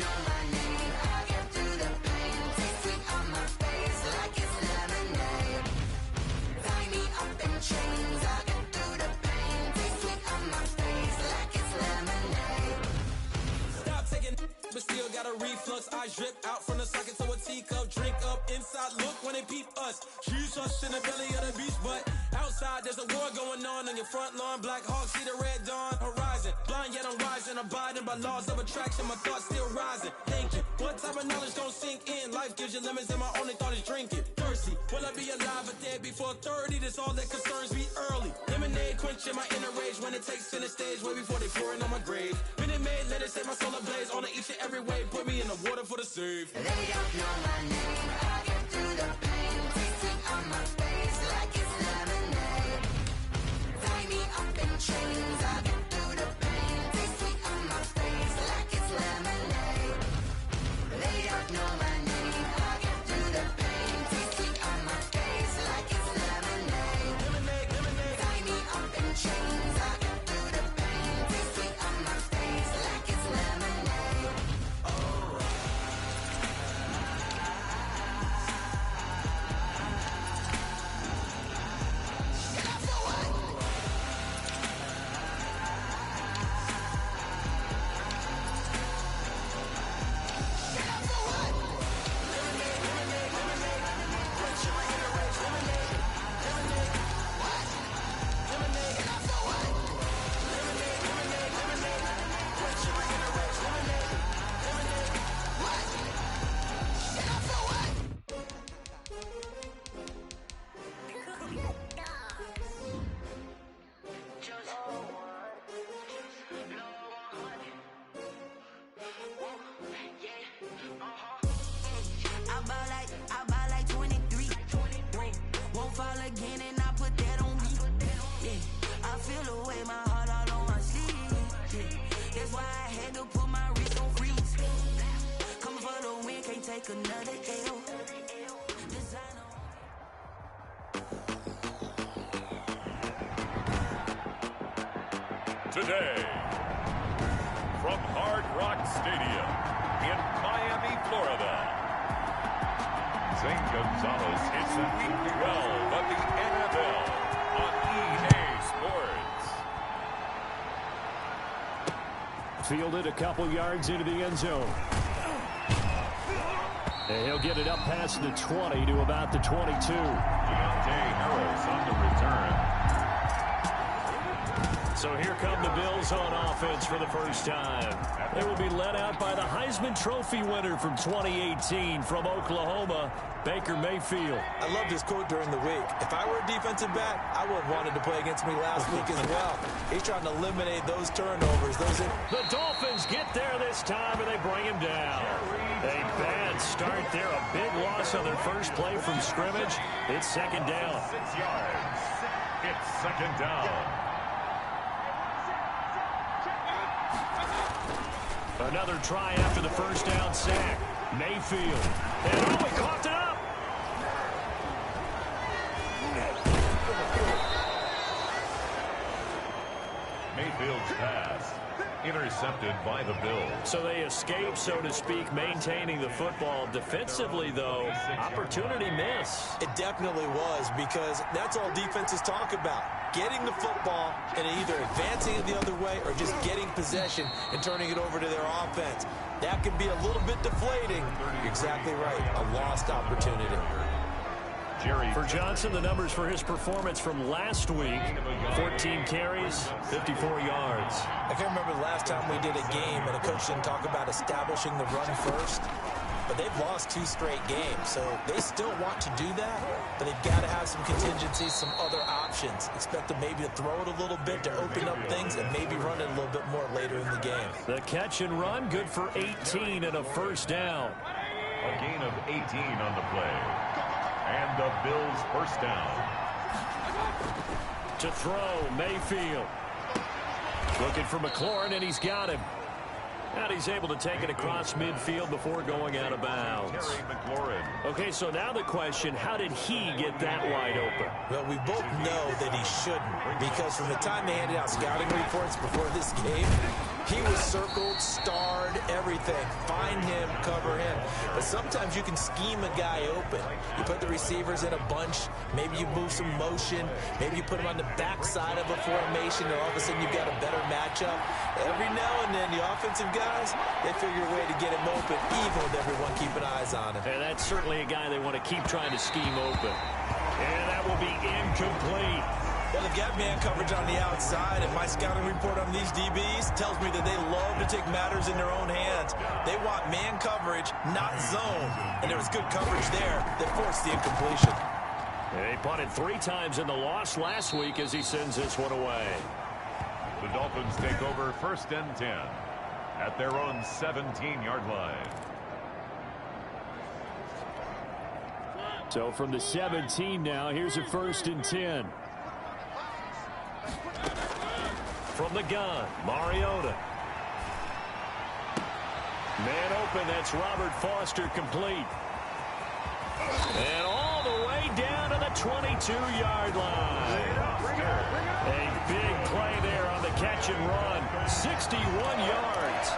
know my name. I get through the pain. Taste sweet on my face like it's lemonade. Tie me up in chains. I get through the pain. Taste sweet on my face like it's lemonade. Stop taking, but still got a reflux. I drip out from the socket to a teacup. Drink up inside, look when they peep us. She's us in the belly of the beach, but outside there's a war going on your front lawn. Black Hawk, see the red dawn horizon. Blind yet I'm rising, abiding by laws of attraction. My thoughts still rising. Thinking, what type of knowledge don't sink in? Life gives you lemons and my only thought is drinking. Thirsty, will I be alive or dead before 30? That's all that concerns me early. Lemonade quenching my inner rage when it takes center stage. Way before they pour it on my grave. Minute Maid, let it set my soul ablaze. On each and every way, put me in the water for the save. They don't know my name. I get through the pain. Taste sweet on my face like it's lemonade. Tie me up in chains. I get through the pain. Taste sweet on my face like it's lemonade. They don't know my name. I get through the pain. Taste sweet on my face like it's lemonade. Tie me up in chains. I get through the pain. Taste sweet on my face like it's lemonade. I buy like 23. Won't fall again and I put that on me. Yeah, I feel the way my heart all on my sleeve. Yeah, that's why I had to put my wrist on freeze. Coming for the win, can't take another L. Designer. Today, from Hard Rock Stadium in Miami, Florida, Zane Gonzalez hits an week 12 of the NFL on EA Sports. Fielded a couple yards into the end zone. And he'll get it up past the 20 to about the 22. Deontay Harris on the return. So here come the Bills on offense for the first time. They will be led out by the Heisman Trophy winner from 2018 from Oklahoma, Baker Mayfield. I love this quote during the week. If I were a defensive back, I would have wanted to play against me last week as well. He's trying to eliminate those turnovers. The Dolphins get there this time, and they bring him down. A bad start there. A big loss on their first play from scrimmage. It's second down. 6 yards. It's second down. Another try after the first down sack. Mayfield. And he coughed it up. Mayfield's pass intercepted by the Bills. So they escape, so to speak, maintaining the football. Defensively, though, opportunity miss. It definitely was, because that's all defenses talk about. Getting the football and either advancing it the other way or just getting possession and turning it over to their offense. That can be a little bit deflating. You're exactly right. A lost opportunity. For Johnson, the numbers for his performance from last week: 14 carries, 54 yards. I can't remember the last time we did a game and a coach didn't talk about establishing the run first. But they've lost 2 straight games, so they still want to do that, but they've got to have some contingencies, some other options. Expect them maybe to throw it a little bit to open up things and maybe run it a little bit more later in the game. The catch and run, good for 18 and a first down. A gain of 18 on the play. And the Bills first down. To throw, Mayfield. Looking for McLaurin, and he's got him. And he's able to take it across midfield before going out of bounds. Okay, so now the question, how did he get that wide open? Well, we both know that he shouldn't, because from the time they handed out scouting reports before this game, He was circled, starred, everything. Find him, cover him. But sometimes you can scheme a guy open. You put the receivers in a bunch. Maybe you move some motion. Maybe you put him on the backside of a formation, and all of a sudden you've got a better matchup. Every now and then, the offensive guys, they figure a way to get him open, even with everyone keeping eyes on him. And that's certainly a guy they want to keep trying to scheme open. And that will be incomplete. Well, they've got man coverage on the outside, and my scouting report on these DBs tells me that they love to take matters in their own hands. They want man coverage, not zone. And there was good coverage there that forced the incompletion. And he punted 3 times in the loss last week as he sends this one away. The Dolphins take over 1st and 10 at their own 17-yard line. So from the 17 now, here's a 1st and 10. From the gun, Mariota. Man open, that's Robert Foster, complete. And all the way down to the 22-yard line. A big play there on the catch and run. 61 yards.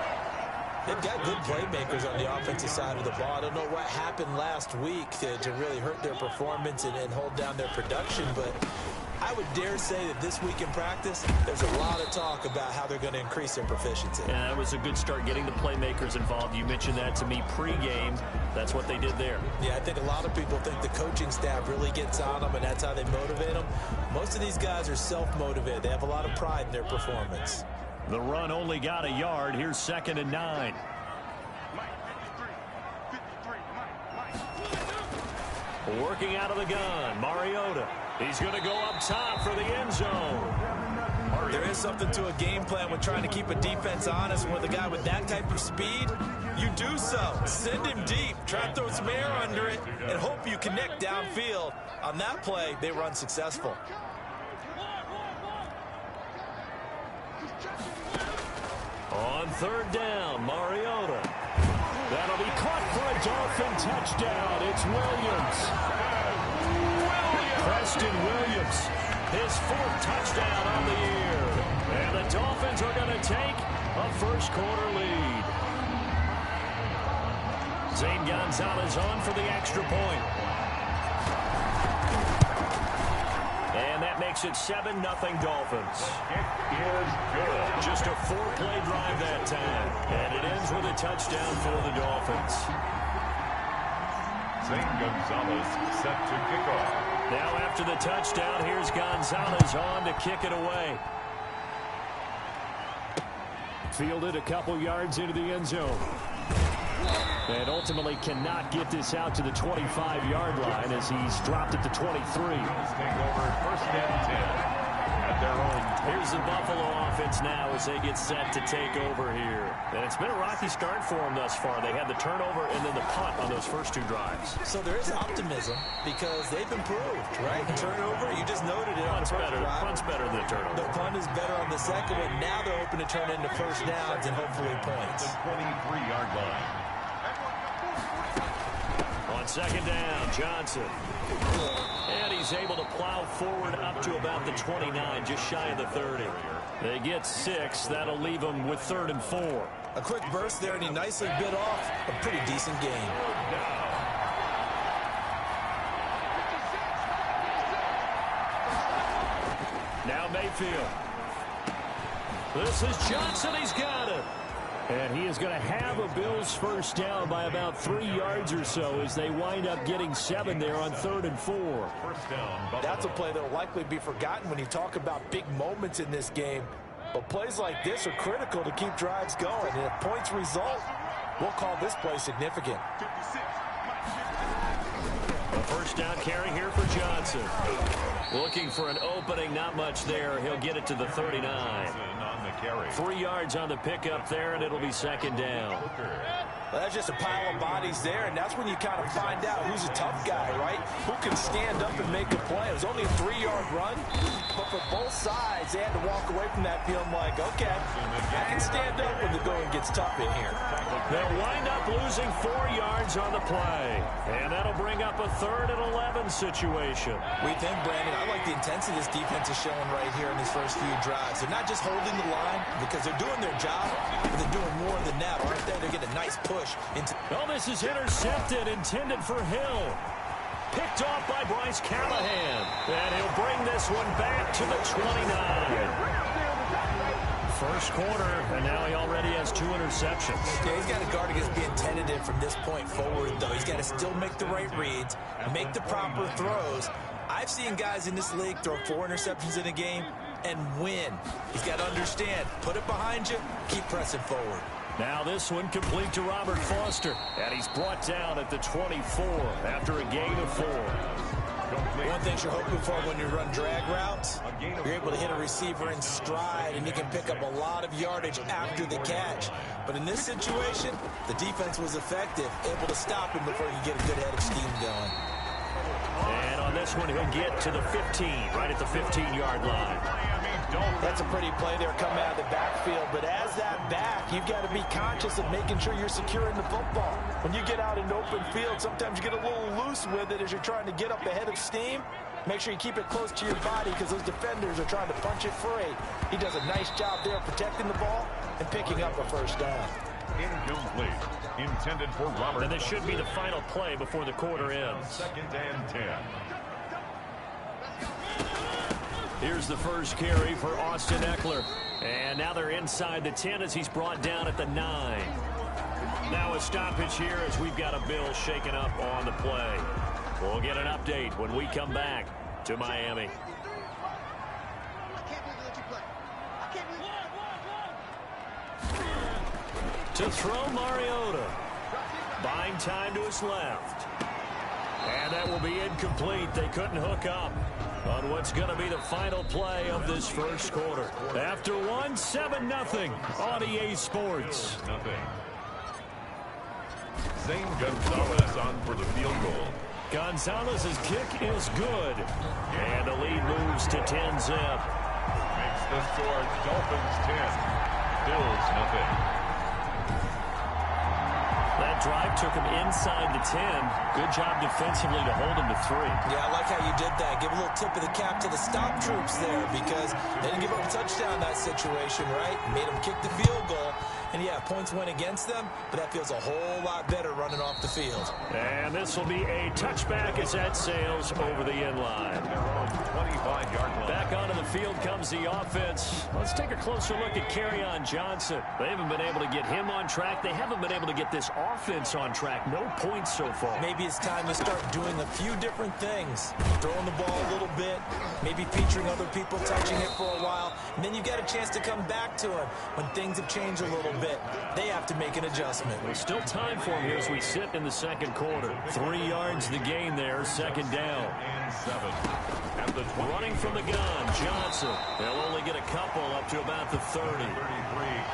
They've got good playmakers on the offensive side of the ball. I don't know what happened last week to really hurt their performance and hold down their production, but I would dare say that this week in practice, there's a lot of talk about how they're going to increase their proficiency. Yeah, that was a good start getting the playmakers involved. You mentioned that to me pregame. That's what they did there. Yeah, I think a lot of people think the coaching staff really gets on them, and that's how they motivate them. Most of these guys are self-motivated. They have a lot of pride in their performance. The run only got a yard. Here's 2nd and 9. Working out of the gun, Mariota. He's going to go up top for the end zone. There is something to a game plan with trying to keep a defense honest. With a guy with that type of speed, you do so. Send him deep. Try to throw some air under it and hope you connect downfield. On that play, they run successful. On 3rd down, Mariota. That'll be caught for a Dolphin touchdown. It's Williams. Preston Williams, his 4th touchdown on the year. And the Dolphins are going to take a first-quarter lead. Zane Gonzalez on for the extra point. And that makes it 7-0 Dolphins. Kick is good. Just a 4-play drive that time. And it ends with a touchdown for the Dolphins. Zane Gonzalez set to kick off. Now after the touchdown, here's Gonzalez on to kick it away. Fielded a couple yards into the end zone. And ultimately cannot get this out to the 25-yard line as he's dropped at the 23. Take over 1st and 10 at their own. Here's the Buffalo offense now as they get set to take over here. And it's been a rocky start for them thus far. They had the turnover and then the punt on those first 2 drives. So there is optimism because they've improved, right? Turnover, you just noted it on the first drive. Punt's better than the turnover. The punt is better on the second one. Now they're hoping to turn into first downs and hopefully points. The 23-yard line. On 2nd down, Johnson. And he's able to plow forward up to about the 29, just shy of the 30. They get 6. That'll leave them with 3rd and 4. A quick burst there, and he nicely bit off a pretty decent gain. Now Mayfield. This is Johnson. He's got it. And he is going to have a Bills first down by about 3 yards or so as they wind up getting 7 there on 3rd and 4. First down. That's a play that will likely be forgotten when you talk about big moments in this game. But plays like this are critical to keep drives going. And if points result, we'll call this play significant. A first down carry here for Johnson. Looking for an opening, not much there. He'll get it to the 39. On the carry. 3 yards on the pickup there, and it'll be 2nd down. Well, that's just a pile of bodies there, and that's when you kind of find out who's a tough guy, right? Who can stand up and make a play. It was only a 3-yard run, but for both sides, they had to walk away from that feeling like, okay, I can can stand up when the going gets tough in here. They'll wind up losing 4 yards on the play. And that'll bring up a 3rd and 11 situation. We think, Brandon, I like the intensity this defense is showing right here in these first few drives. They're not just holding the line because they're doing their job, but they're doing more than that, aren't they? They're getting a nice push into... Oh, this is intercepted, intended for Hill. Picked off by Bryce Callahan. And he'll bring this one back to the 29. First quarter, and now he already has 2 interceptions. Yeah, he's got to guard against being tentative from this point forward, though. He's got to still make the right reads, make the proper throws. I've seen guys in this league throw 4 interceptions in a game and win. He's got to understand, put it behind you, keep pressing forward. Now this one complete to Robert Foster, and he's brought down at the 24 after a gain of 4. One thing you're hoping for when you run drag routes, you're able to hit a receiver in stride, and you can pick up a lot of yardage after the catch. But in this situation, the defense was effective, able to stop him before you get a good head of steam going. And on this one, he'll get to the 15, right at the 15-yard line. That's a pretty play there coming out of the backfield, but as that back, you've got to be conscious of making sure you're securing the football. When you get out in open field, sometimes you get a little loose with it as you're trying to get up ahead of steam. Make sure you keep it close to your body because those defenders are trying to punch it free. He does a nice job there protecting the ball and picking up a first down. Incomplete. Intended for Robert. And this should be the final play before the quarter ends. 2nd and 10. Here's the first carry for Austin Eckler. And now they're inside the 10 as he's brought down at the 9. Now a stoppage here as we've got a Bill shaken up on the play. We'll get an update when we come back to Miami. To throw Mariota. Buying time to his left. And that will be incomplete. They couldn't hook up on what's going to be the final play of this first quarter. After 7-0 on EA Sports. Zane Gonzalez on for the field goal. Gonzalez's kick is good. And the lead moves to 10-zip. Makes the score Dolphins 10. Bills nothing. That drive took him inside the 10. Good job defensively to hold him to 3. Yeah, I like how you did that. Give a little tip of the cap to the stop troops there because they didn't give up a touchdown in that situation, right? Made them kick the field goal. And, yeah, points went against them, but that feels a whole lot better running off the field. And this will be a touchback as that sails over the end line. They're on 25-yard line. Back onto the field comes the offense. Let's take a closer look at Kerryon Johnson. They haven't been able to get him on track. They haven't been able to get this offense on track. No points so far. Maybe it's time to start doing a few different things. Throwing the ball a little bit, maybe featuring other people touching it for a while, and then you get a chance to come back to him when things have changed a little bit. They have to make an adjustment. There's still time for him here as we sit in the second quarter. 3 yards the gain there, 2nd down. And 7. At the 20. Running from the gun, Johnson. They'll only get a couple up to about the 30. 33,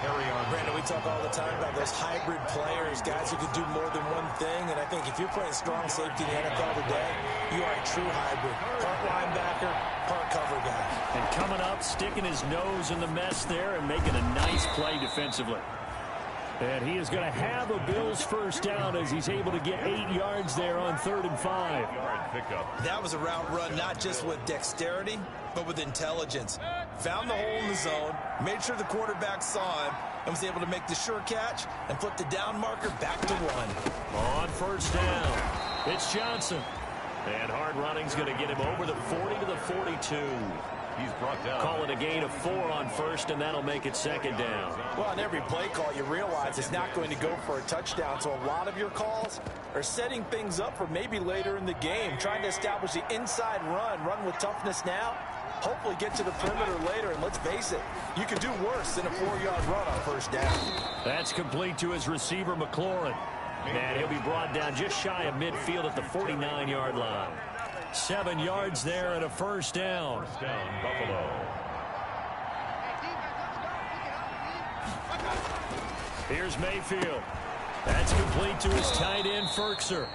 carry on. Brandon, we talk all the time about those hybrid players, guys who can do more than one thing, and I think if you're playing strong safety in the NFL today, you are a true hybrid. Part linebacker, part cover guy. And coming up, sticking his nose in the mess there and making a nice play defensively. And he is going to have a Bills first down as he's able to get 8 yards there on 3rd and 5. Pickup. That was a route run not just with dexterity, but with intelligence. Found the hole in the zone, made sure the quarterback saw him, and was able to make the sure catch and flip the down marker back to 1. On first down, it's Johnson. And hard running's going to get him over the 40 to the 42. He's brought down. Call it a gain of 4 on first, and that'll make it 2nd down. Well, on every play call, you realize it's not going to go for a touchdown, so a lot of your calls are setting things up for maybe later in the game, trying to establish the inside run with toughness now, hopefully get to the perimeter later, and let's face it, you could do worse than a 4-yard run on first down. That's complete to his receiver, McLaurin. And he'll be brought down just shy of midfield at the 49-yard line. 7 yards there and a first down. First down, Buffalo. Here's Mayfield. That's complete to his tight end, Ferkser.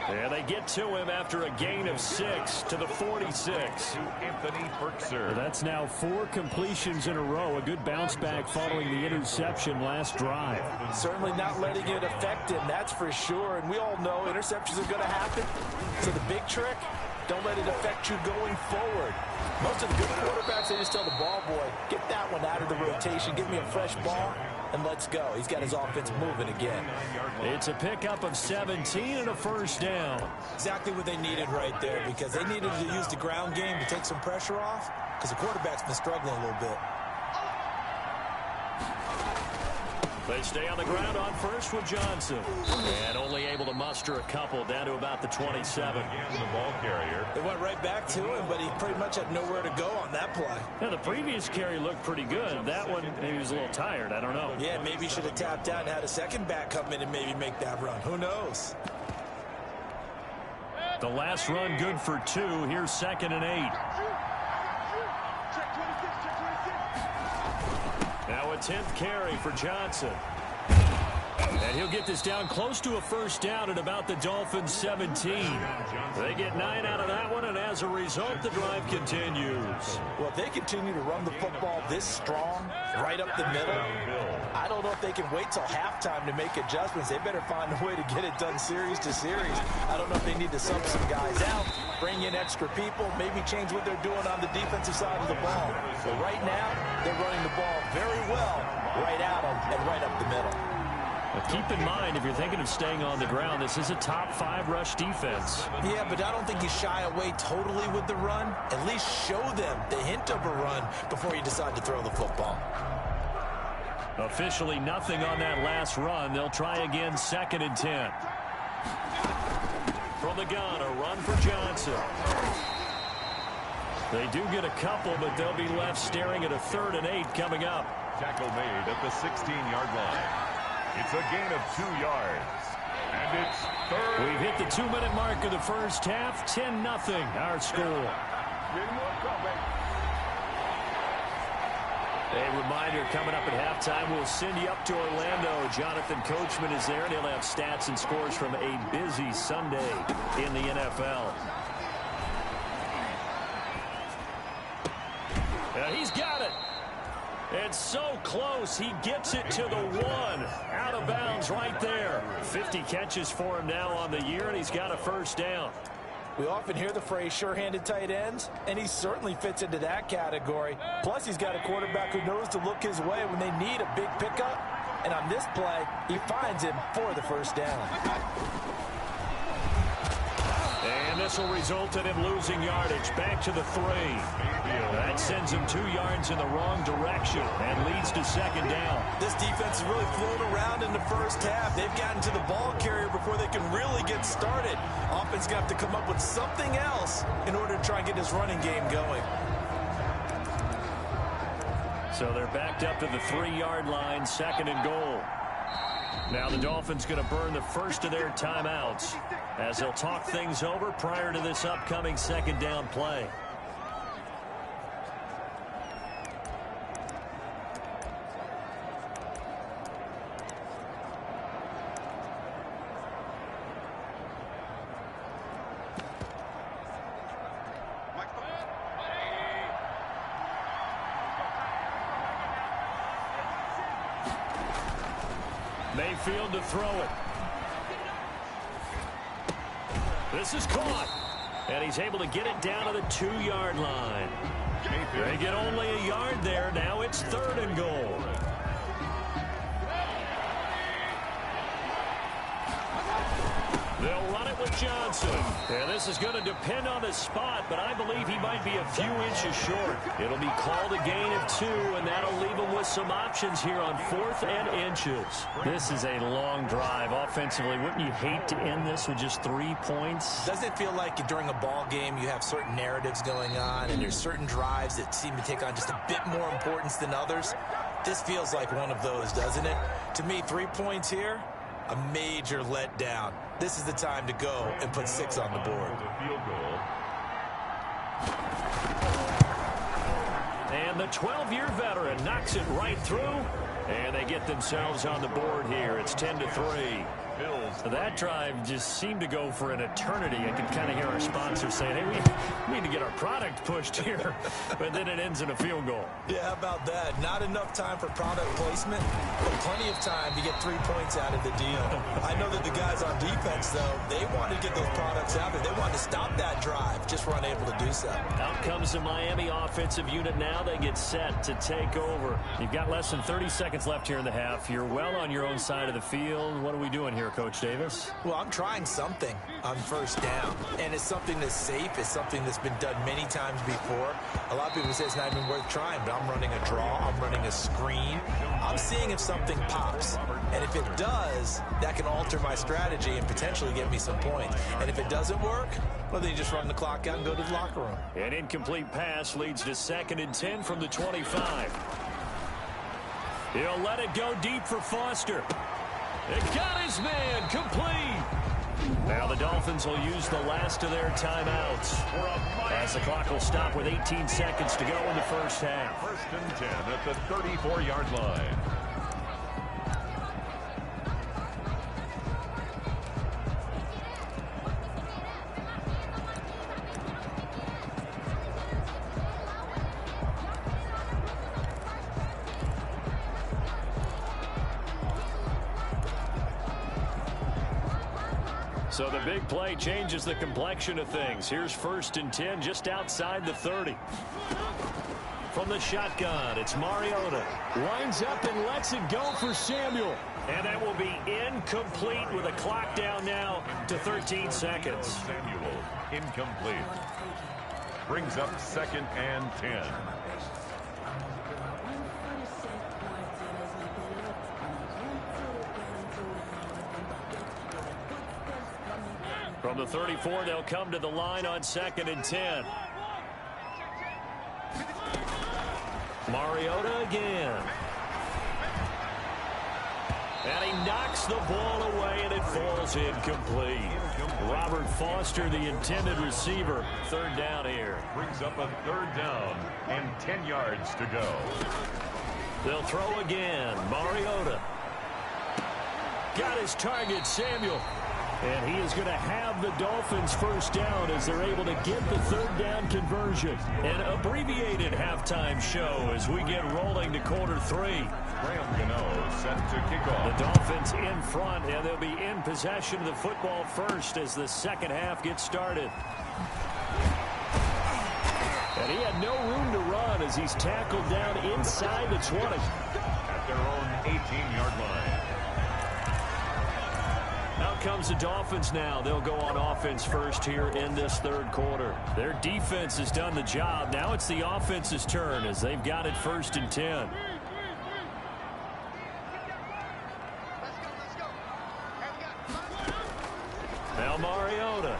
And they get to him after a gain of 6 to the 46. Anthony Berkser. That's now 4 completions in a row. A good bounce back following the interception last drive. Certainly not letting it affect him, that's for sure. And we all know interceptions are going to happen. So the big trick, don't let it affect you going forward. Most of the good quarterbacks, they just tell the ball boy, get that one out of the rotation, give me a fresh ball, and let's go. He's got his offense moving again. It's a pickup of 17 and a first down. Exactly what they needed right there, because they needed to use the ground game to take some pressure off, because the quarterback's been struggling a little bit. They stay on the ground on first with Johnson. And only able to muster a couple down to about the 27. The ball carrier. They went right back to him, but he pretty much had nowhere to go on that play. Now, the previous carry looked pretty good. That one, maybe he was a little tired. I don't know. Yeah, maybe he should have tapped out and had a second back come in and maybe make that run. Who knows? The last run good for 2. Here's 2nd and 8. Now a 10th carry for Johnson. And he'll get this down close to a first down at about the Dolphins' 17. They get 9 out of that one, and as a result, the drive continues. Well, if they continue to run the football this strong, right up the middle, I don't know if they can wait till halftime to make adjustments. They better find a way to get it done series to series. I don't know if they need to sub some guys out, bring in extra people, maybe change what they're doing on the defensive side of the ball. But right now, they're running the ball very well right at them and right up the middle. But keep in mind, if you're thinking of staying on the ground, this is a top 5 rush defense. Yeah, but I don't think you shy away totally with the run. At least show them the hint of a run before you decide to throw the football. Officially nothing on that last run. They'll try again, 2nd and 10. From the gun, a run for Johnson. They do get a couple, but they'll be left staring at a 3rd and 8 coming up. Tackle made at the 16-yard line. It's a gain of 2 yards. And it's 3rd. We've hit the 2-minute mark of the first half. 10-0 our score. A reminder coming up at halftime, we'll send you up to Orlando. Jonathan Coachman is there, and he'll have stats and scores from a busy Sunday in the NFL. He's got it. It's so close. He gets it to the 1. Out of bounds right there. 50 catches for him now on the year, and he's got a first down. We often hear the phrase sure-handed tight ends, and he certainly fits into that category. Plus, he's got a quarterback who knows to look his way when they need a big pickup. And on this play, he finds him for the first down. And this will result in him losing yardage back to the 3. That sends him 2 yards in the wrong direction and leads to 2nd down. This defense has really flown around in the first half. They've gotten to the ball carrier before they can really get started. Offense got to come up with something else in order to try and get this running game going. So they're backed up to the 3-yard line, 2nd and goal. Now the Dolphins going to burn the first of their timeouts as they'll talk things over prior to this upcoming 2nd down play. Mayfield to throw it. This is caught. And he's able to get it down to the 2-yard line. They get only a yard there. Now it's 3rd and goal. They'll run it with Johnson. And this is going to depend on the spot, but I believe he might be a few inches short. It'll be called a gain of 2, and that'll leave him with some options here on 4th and inches. This is a long drive offensively. Wouldn't you hate to end this with just 3 points? Doesn't it feel like during a ball game you have certain narratives going on and there's certain drives that seem to take on just a bit more importance than others? This feels like one of those, doesn't it? To me, 3 points here, a major letdown. This is the time to go and put 6 on the board. And the 12-year veteran knocks it right through, and they get themselves on the board here. It's 10-3. Bills. That drive just seemed to go for an eternity. I could kind of hear our sponsor saying, hey, we need to get our product pushed here. But then it ends in a field goal. Yeah, how about that? Not enough time for product placement, but plenty of time to get 3 points out of the deal. I know that the guys on defense, though, they wanted to get those products out there. They wanted to stop that drive, just were unable to do so. Out comes the Miami offensive unit now. They get set to take over. You've got less than 30 seconds left here in the half. You're well on your own side of the field. What are we doing here, Coach Davis? Well, I'm trying something on first down, and it's something that's safe. It's something that's been done many times before. A lot of people say it's not even worth trying, but I'm running a draw. I'm running a screen. I'm seeing if something pops, and if it does, that can alter my strategy and potentially get me some points. And if it doesn't work, well, then you just run the clock out and go to the locker room. An incomplete pass leads to 2nd and 10 from the 25. He'll let it go deep for Foster. It got his man complete. Now the Dolphins will use the last of their timeouts as the clock will stop with 18 seconds to go in the first half. 1st and 10 at the 34-yard line. So the big play changes the complexion of things. Here's 1st and 10 just outside the 30. From the shotgun, it's Mariota. Winds up and lets it go for Samuel. And that will be incomplete with a clock down now to 13 seconds. Samuel, incomplete. Brings up 2nd and 10. From the 34, they'll come to the line on 2nd and 10. Mariota again. And he knocks the ball away, and it falls incomplete. Robert Foster, the intended receiver. 3rd down here. Brings up a 3rd down and 10 yards to go. They'll throw again. Mariota. Got his target, Samuel. And he is going to have the Dolphins first down as they're able to get the 3rd down conversion. An abbreviated halftime show as we get rolling to quarter 3. Graham Gano set to kick off. The Dolphins in front, and they'll be in possession of the football first as the 2nd half gets started. And he had no room to run as he's tackled down inside the 20. At their own 18-yard line. Out comes the Dolphins now. They'll go on offense first here in this 3rd quarter. Their defense has done the job. Now it's the offense's turn as they've got it 1st and 10. Now Mariota.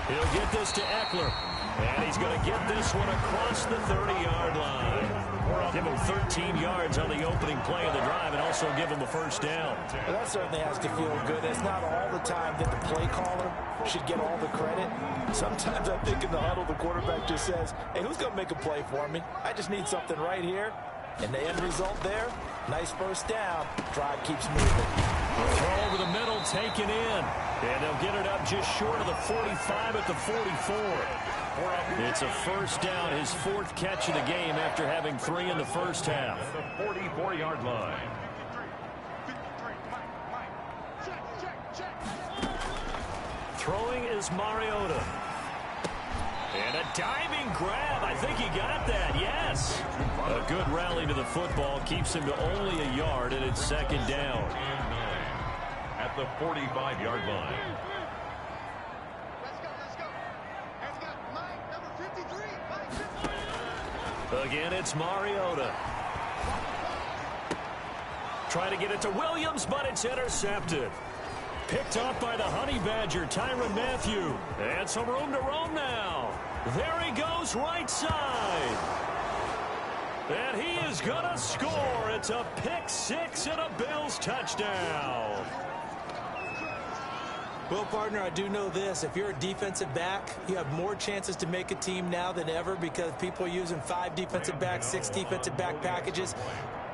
He'll get this to Eckler. And he's going to get this one across the 30-yard line. Give him 13 yards on the opening play of the drive and also give him a first down. Well, that certainly has to feel good. It's not all the time that the play caller should get all the credit. Sometimes I think in the huddle, the quarterback just says, hey, who's going to make a play for me? I just need something right here. And the end result there, nice first down. Drive keeps moving. Throw over the middle, taken in. And they'll get it up just short of the 45 at the 44. It's a first down, his 4th catch of the game after having 3 in the first half. At the 44-yard line. Throwing is Mariota. And a diving grab. I think he got that, yes. A good rally to the football keeps him to only a yard, and it's 2nd down. At the 45-yard line. Again, it's Mariota. Try to get it to Williams, but it's intercepted. Picked off by the Honey Badger, Tyrann Mathieu. And some room to roam now. There he goes, right side. And he is going to score. It's a pick 6 and a Bills touchdown. Well, partner, I do know this. If you're a defensive back, you have more chances to make a team now than ever because people are using 5 defensive backs, 6 defensive back packages.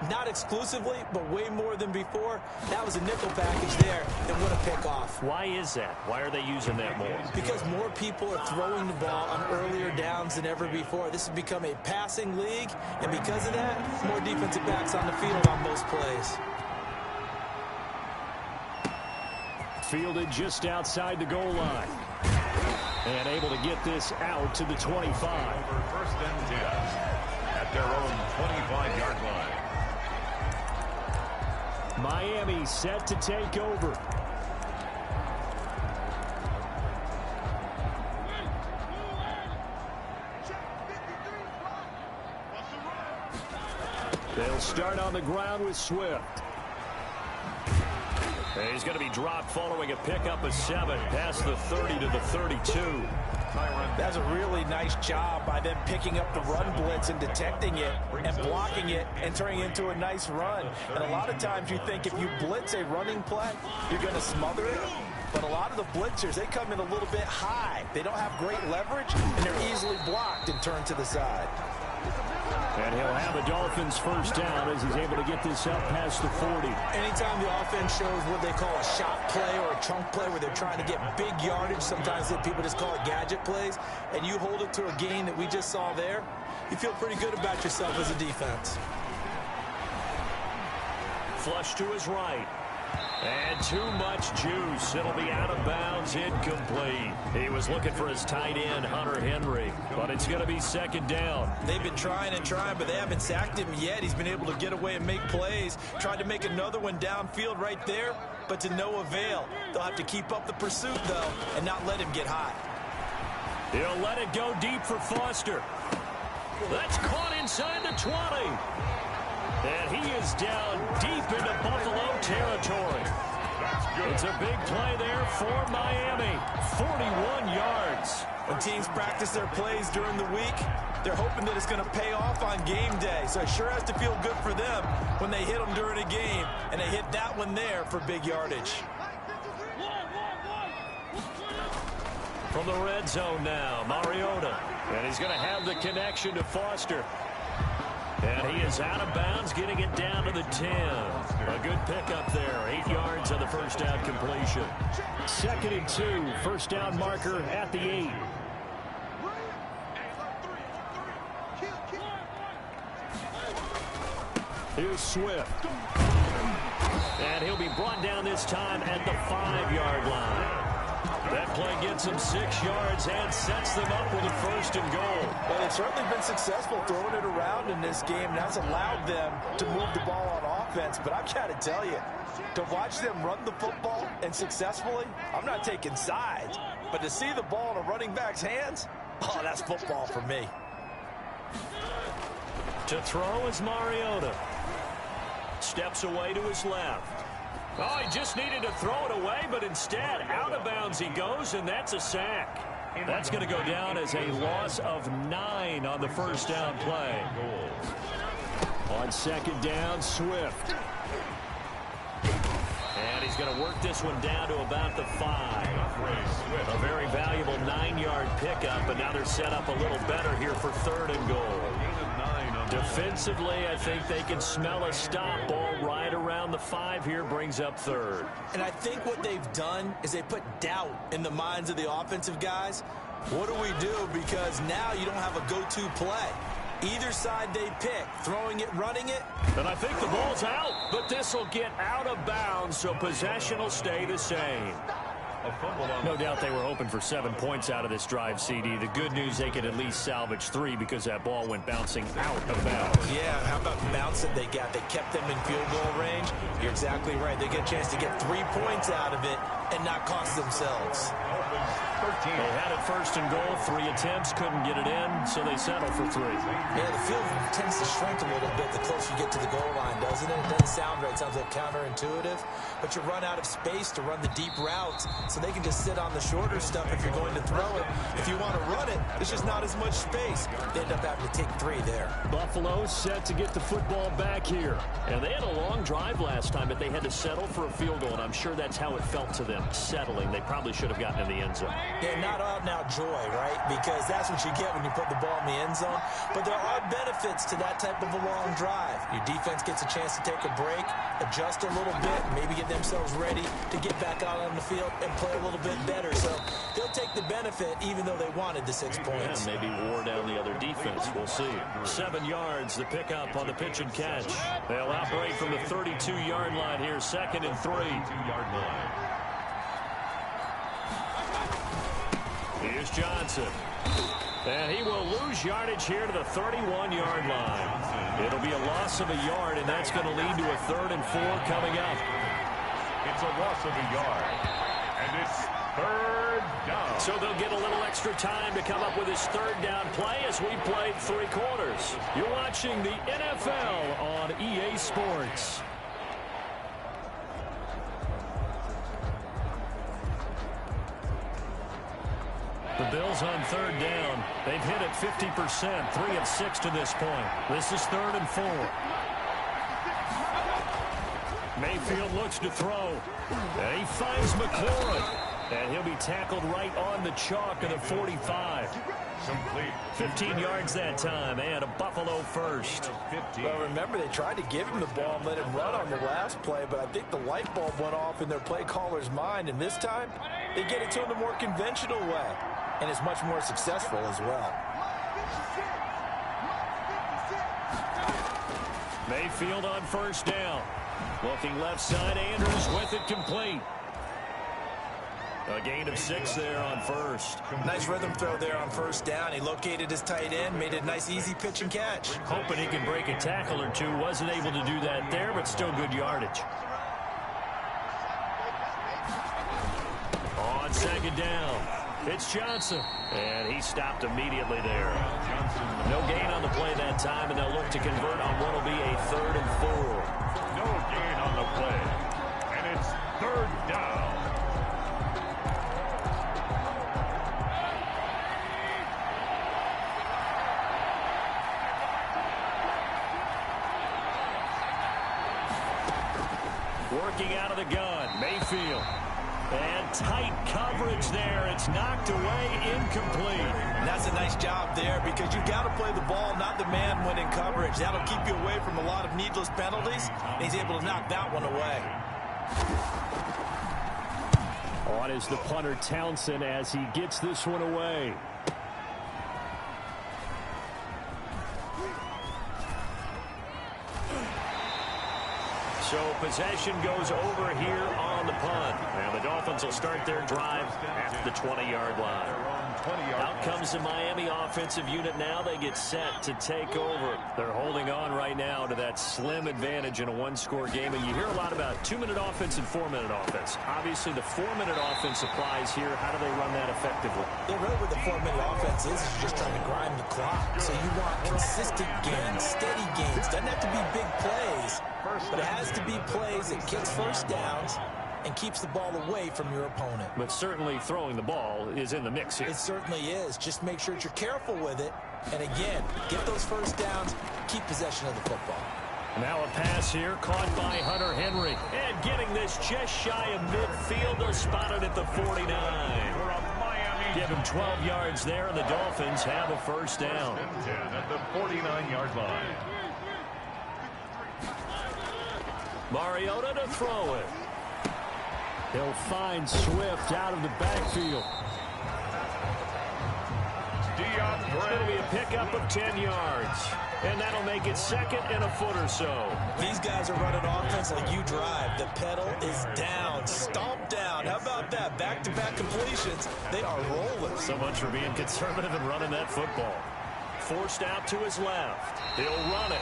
Not exclusively, but way more than before. That was a nickel package there, and what a pickoff. Why is that? Why are they using that more? Because more people are throwing the ball on earlier downs than ever before. This has become a passing league, and because of that, more defensive backs on the field on most plays. Fielded just outside the goal line. And able to get this out to the 25. First and 10 at their own 25-yard line. Miami set to take over. They'll start on the ground with Swift. He's going to be dropped following a pickup of 7 past the 30 to the 32. That's a really nice job by them picking up the run blitz and detecting it and blocking it and turning it into a nice run. And a lot of times you think if you blitz a running play, you're going to smother it. But a lot of the blitzers, they come in a little bit high. They don't have great leverage, and they're easily blocked and turned to the side. And he'll have the Dolphins first down as he's able to get this up past the 40. Anytime the offense shows what they call a shot play or a chunk play where they're trying to get big yardage, sometimes people just call it gadget plays, and you hold it to a gain that we just saw there, you feel pretty good about yourself as a defense. Flush to his right. And too much juice. It'll be out of bounds, incomplete. He was looking for his tight end, Hunter Henry, but it's going to be second down. They've been trying and trying, but they haven't sacked him yet. He's been able to get away and make plays. Tried to make another one downfield right there, but to no avail. They'll have to keep up the pursuit, though, and not let him get hot. He'll let it go deep for Foster. That's caught inside the 20. And he is down deep into Buffalo territory. It's a big play there for Miami. 41 yards. When teams practice their plays during the week, they're hoping that it's going to pay off on game day. So it sure has to feel good for them when they hit them during a game. And they hit that one there for big yardage. From the red zone now, Mariota. And he's going to have the connection to Foster. And he is out of bounds, getting it down to the 10. A good pickup there. 8 yards on the first down completion. 2nd and 2. First down marker at the 8. Here's Swift. And he'll be brought down this time at the 5-yard line. That play gets them 6 yards and sets them up with a 1st and goal. Well, they've certainly been successful throwing it around in this game. That's allowed them to move the ball on offense. But I've got to tell you, to watch them run the football and successfully, I'm not taking sides. But to see the ball in a running back's hands, oh, that's football for me. To throw is Mariota. Steps away to his left. Oh, he just needed to throw it away, but instead, out of bounds he goes, and that's a sack. That's going to go down as a loss of 9 on the first down play. On 2nd down, Swift. And he's going to work this one down to about the 5. A very valuable 9-yard pickup, but now they're set up a little better here for 3rd and goal. Defensively, I think they can smell a stop ball right around the 5 here, brings up 3rd. And I think what they've done is they put doubt in the minds of the offensive guys. What do we do? Because now you don't have a go-to play. Either side they pick, throwing it, running it. And I think the ball's out, but this will get out of bounds, so possession will stay the same. No doubt they were hoping for 7 points out of this drive, CD. The good news, they could at least salvage 3 because that ball went bouncing out of bounds. Yeah, how about the bounce that they got? They kept them in field goal range. You're exactly right. They get a chance to get 3 points out of it and not cost themselves. They had it 1st and goal, 3 attempts, couldn't get it in, so they settled for 3. Yeah, the field tends to shrink a little bit the closer you get to the goal line, doesn't it? It doesn't sound right. It sounds like counterintuitive. But you run out of space to run the deep routes, so they can just sit on the shorter stuff if you're going to throw it. If you want to run it, there's just not as much space. They end up having to take 3 there. Buffalo set to get the football back here. And they had a long drive last time, but they had to settle for a field goal, and I'm sure that's how it felt to them. them settling. They probably should have gotten in the end zone. Yeah, not out-and-out joy, right? Because that's what you get when you put the ball in the end zone. But there are benefits to that type of a long drive. Your defense gets a chance to take a break, adjust a little bit, maybe get themselves ready to get back out on the field and play a little bit better. So they'll take the benefit even though they wanted the 6 points. Yeah, maybe wore down the other defense. We'll see. 7 yards, the pickup on the pitch and catch. They'll operate from the 32-yard line here, 2nd and 3. 32-yard line. Here's Johnson. And he will lose yardage here to the 31-yard line. It'll be a loss of a yard, and that's going to lead to a 3rd and 4 coming up. It's a loss of a yard, and it's 3rd down. So they'll get a little extra time to come up with his 3rd down play as we played 3 quarters. You're watching the NFL on EA Sports. The Bills on 3rd down. They've hit it 50%, 3 of 6 to this point. This is 3rd and 4. Mayfield looks to throw. And he finds McLaurin. And he'll be tackled right on the chalk of the 45. Complete. 15 yards that time, and a Buffalo first. Well, remember, they tried to give him the ball and let him run on the last play, but I think the light bulb went off in their play caller's mind, and this time they get it to him the more conventional way, and it's much more successful as well. Mayfield on 1st down. Looking left side, Andrews with it complete. A gain of 6 there on 1st. Nice rhythm throw there on 1st down. He located his tight end, made a nice easy pitch and catch. Hoping he can break a tackle or two. Wasn't able to do that there, but still good yardage. On 2nd down, it's Johnson. And he stopped immediately there. No gain on the play that time, and they'll look to convert on what will be a 3rd and 4. No gain on the play, and it's 3rd down. Working out of the gun, Mayfield. And tight coverage there. It's knocked away, incomplete. And that's a nice job there because you've got to play the ball, not the man when in coverage. That'll keep you away from a lot of needless penalties. And he's able to knock that one away. On is the punter Townsend as he gets this one away. So possession goes over here on the punt. And the Dolphins will start their drive at the 20-yard line. Out comes the Miami offensive unit now. They get set to take over. They're holding on right now to that slim advantage in a one-score game. And you hear a lot about 2-minute offense and 4-minute offense. Obviously, the 4-minute offense applies here. How do they run that effectively? Yeah, really what the 4-minute offense is you're just trying to grind the clock. So you want consistent gains, steady gains. Doesn't have to be big plays, but it has to be plays that gets 1st downs and keeps the ball away from your opponent. But certainly throwing the ball is in the mix here. It certainly is. Just make sure that you're careful with it. And again, get those 1st downs, keep possession of the football. Now a pass here, caught by Hunter Henry. And getting this just shy of midfield, they'll spot it at the 49. Give him 12 yards there, and the Dolphins have a 1st down. At the 49-yard line. Mariota to throw it. He'll find Swift out of the backfield. It'll be a pickup of 10 yards. And that'll make it 2nd and a foot or so. These guys are running offense like you drive. The pedal is down, stomped down. How about that? Back-to-back completions. They are rolling. So much for being conservative and running that football. Forced out to his left. He'll run it.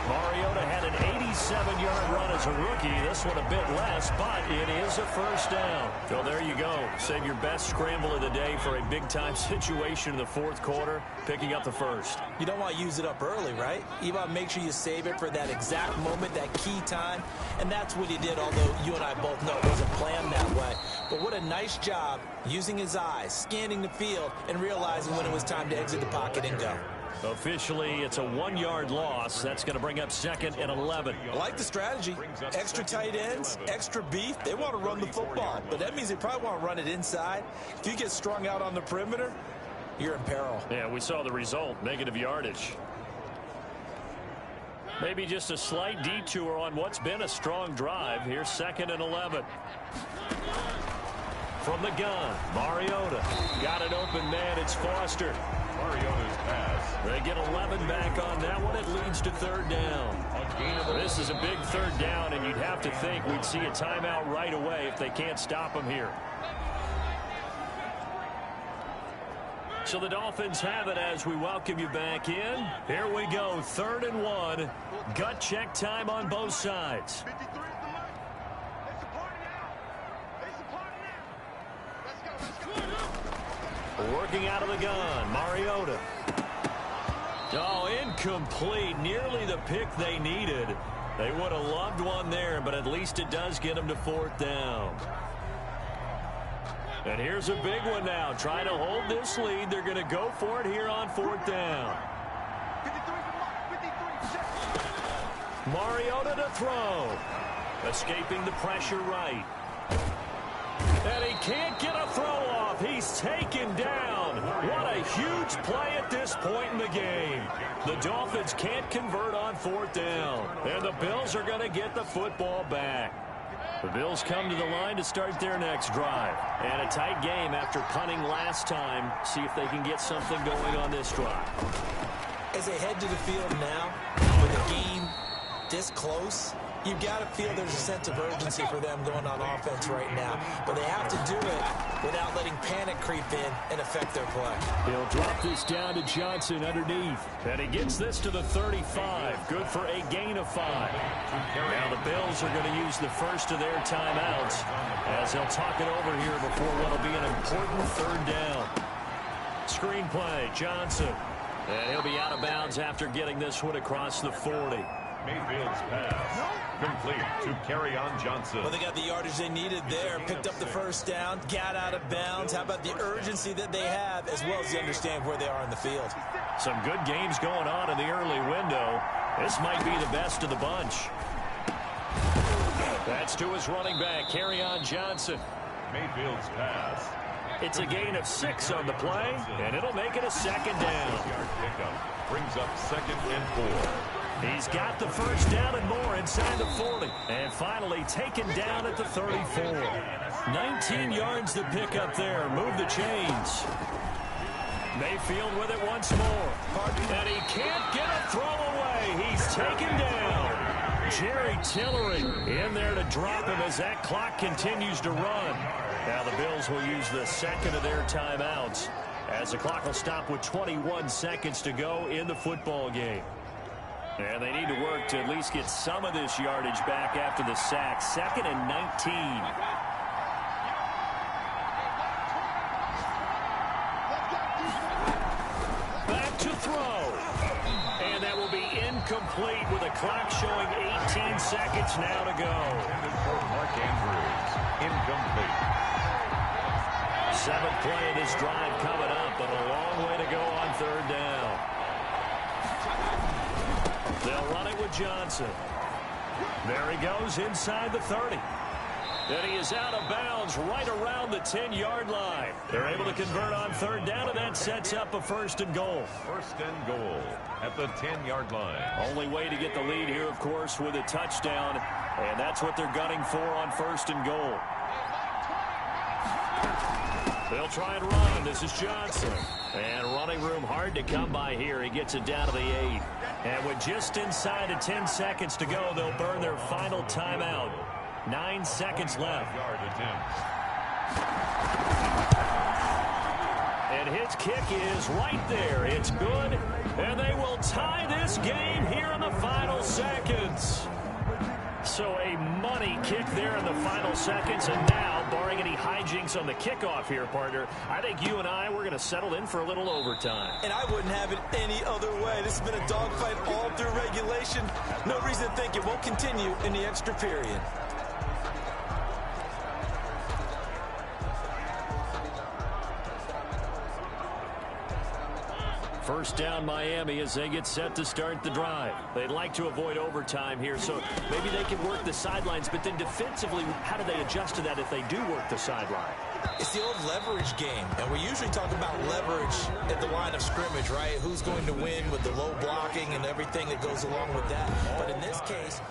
Mariota had an 87-yard run as a rookie. This one a bit less, but it is a 1st down. So there you go. Save your best scramble of the day for a big-time situation in the 4th quarter, picking up the 1st. You don't want to use it up early, right? You want to make sure you save it for that exact moment, that key time. And that's what he did, although you and I both know it wasn't planned that way. But what a nice job using his eyes, scanning the field, and realizing when it was time to exit the pocket and go. Officially, it's a 1-yard loss. That's going to bring up 2nd and 11. I like the strategy. Extra tight ends, extra beef. They want to run the football, but that means they probably want to run it inside. If you get strung out on the perimeter, you're in peril. Yeah, we saw the result, negative yardage. Maybe just a slight detour on what's been a strong drive. Here's 2nd and 11. From the gun, Mariota. Got an open man, it's Foster. Mariota's pass. They get 11 back on that one. It leads to 3rd down. This is a big 3rd down, and you'd have to think we'd see a timeout right away if they can't stop them here. So the Dolphins have it as we welcome you back in. Here we go, 3rd and 1. Gut check time on both sides. Working out of the gun, Mariota. Oh, incomplete. Nearly the pick they needed. They would have loved one there, but at least it does get them to 4th down. And here's a big one now. Trying to hold this lead. They're going to go for it here on 4th down. Mariota to throw. Escaping the pressure right. And he can't get a throw off. He's taken down. What a huge play at this point in the game. The Dolphins can't convert on 4th down. And the Bills are going to get the football back. The Bills come to the line to start their next drive. And a tight game after punting last time. See if they can get something going on this drive. As they head to the field now, with the game this close, you've got to feel there's a sense of urgency for them going on offense right now. But they have to do it without letting panic creep in and affect their play. He'll drop this down to Johnson underneath. And he gets this to the 35. Good for a gain of 5. Now the Bills are going to use the first of their timeouts as they'll talk it over here before what will be an important 3rd down. Screen play, Johnson. And he'll be out of bounds after getting this one across the 40. Mayfield's pass. Complete to Kerryon Johnson. Well, they got the yardage they needed there. Picked up the 1st down. Got out of bounds. How about the urgency that they have as well as they understand where they are in the field? Some good games going on in the early window. This might be the best of the bunch. That's to his running back, Kerryon Johnson. Mayfield's pass. It's a gain of 6 on the play, and it'll make it a 2nd down. Yard pickup brings up 2nd and 4. He's got the 1st down and more inside the 40. And finally taken down at the 34. 19 yards to pick up there. Move the chains. Mayfield with it once more. And he can't get a throw away. He's taken down. Jerry Tillery in there to drop him as that clock continues to run. Now the Bills will use the 2nd of their timeouts as the clock will stop with 21 seconds to go in the football game. And they need to work to at least get some of this yardage back after the sack. 2nd and 19. Back to throw. And that will be incomplete with a clock showing 18 seconds now to go. Mark Andrews. Incomplete. 7th play of this drive coming up, but a long way to go on 3rd down. They'll run it with Johnson. There he goes inside the 30. And he is out of bounds right around the 10-yard line. They're able to convert on 3rd down, and that sets up a 1st and goal. 1st and goal at the 10-yard line. Only way to get the lead here, of course, with a touchdown. And that's what they're gunning for on 1st and goal. They'll try and run. This is Johnson. And running room hard to come by here. He gets it down to the 8. And with just inside of 10 seconds to go, they'll burn their final timeout. 9 seconds left. Yard attempt. And his kick is right there. It's good. And they will tie this game here in the final seconds. So a money kick there in the final seconds. And now, barring any hijinks on the kickoff here, partner, I think you and I, we're going to settle in for a little overtime. And I wouldn't have it any other way. This has been a dogfight all through regulation. No reason to think it won't continue in the extra period. First down Miami as they get set to start the drive. They'd like to avoid overtime here, so maybe they can work the sidelines, but then defensively, how do they adjust to that if they do work the sideline? It's the old leverage game, and we usually talk about leverage at the line of scrimmage, right? Who's going to win with the low blocking and everything that goes along with that. But in this case,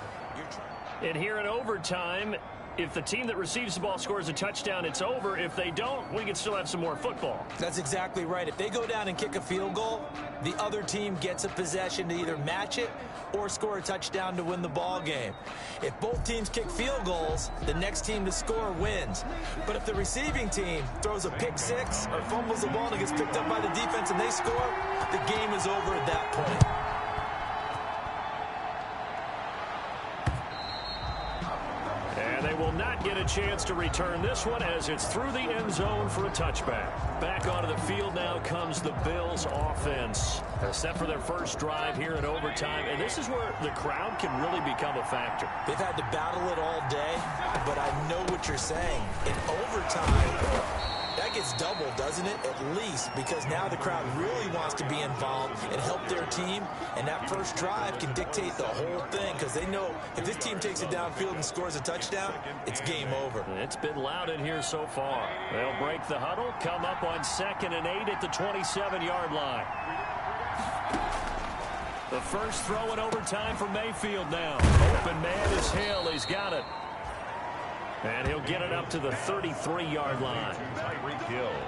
and here in overtime, if the team that receives the ball scores a touchdown, it's over. If they don't, we can still have some more football. That's exactly right. If they go down and kick a field goal, the other team gets a possession to either match it or score a touchdown to win the ball game. If both teams kick field goals, the next team to score wins. But if the receiving team throws a pick six or fumbles the ball and it gets picked up by the defense and they score, the game is over at that point. And they will not get a chance to return this one as it's through the end zone for a touchback. Back onto the field now comes the Bills offense. Set for their first drive here in overtime. And this is where the crowd can really become a factor. They've had to battle it all day, but I know what you're saying. In overtime, that gets doubled, doesn't it? At least, because now the crowd really wants to be involved and help their team. And that first drive can dictate the whole thing because they know if this team takes it downfield and scores a touchdown, it's game over. It's been loud in here so far. They'll break the huddle, come up on 2nd and 8 at the 27-yard line. The first throw in overtime for Mayfield now. Open man is Hill. He's got it. And he'll get it up to the 33-yard line.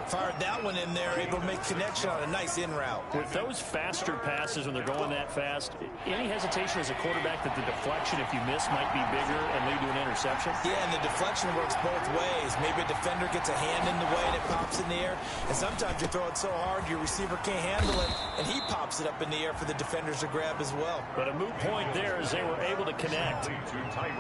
Fired that one in there, able to make connection on a nice in route. With those faster passes when they're going that fast, any hesitation as a quarterback that the deflection, if you miss, might be bigger and lead to an interception? Yeah, and the deflection works both ways. Maybe a defender gets a hand in the way and it pops in the air. And sometimes you throw it so hard your receiver can't handle it, and he pops it up in the air for the defenders to grab as well. But a moot point there as they were able to connect.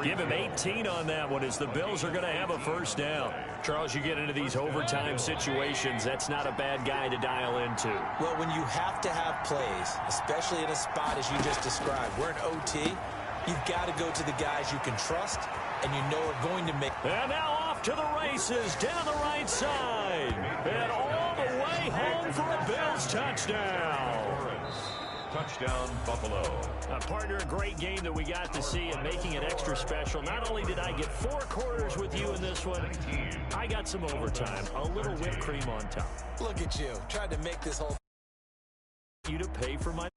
Give him 18 on that one as the Bills are going to have a first down. Charles, you get into these overtime situations, that's not a bad guy to dial into. Well, when you have to have plays, especially in a spot as you just described, we're in OT, you've got to go to the guys you can trust and you know are going to make. And now off to the races, down the right side. And all the way home for a Bills touchdown. Touchdown, Buffalo. Partner, a great game that we got to see and making it extra special. Not only did I get 4 quarters with you in this one, I got some overtime, a little whipped cream on top. Look at you, tried to make this whole you to pay for my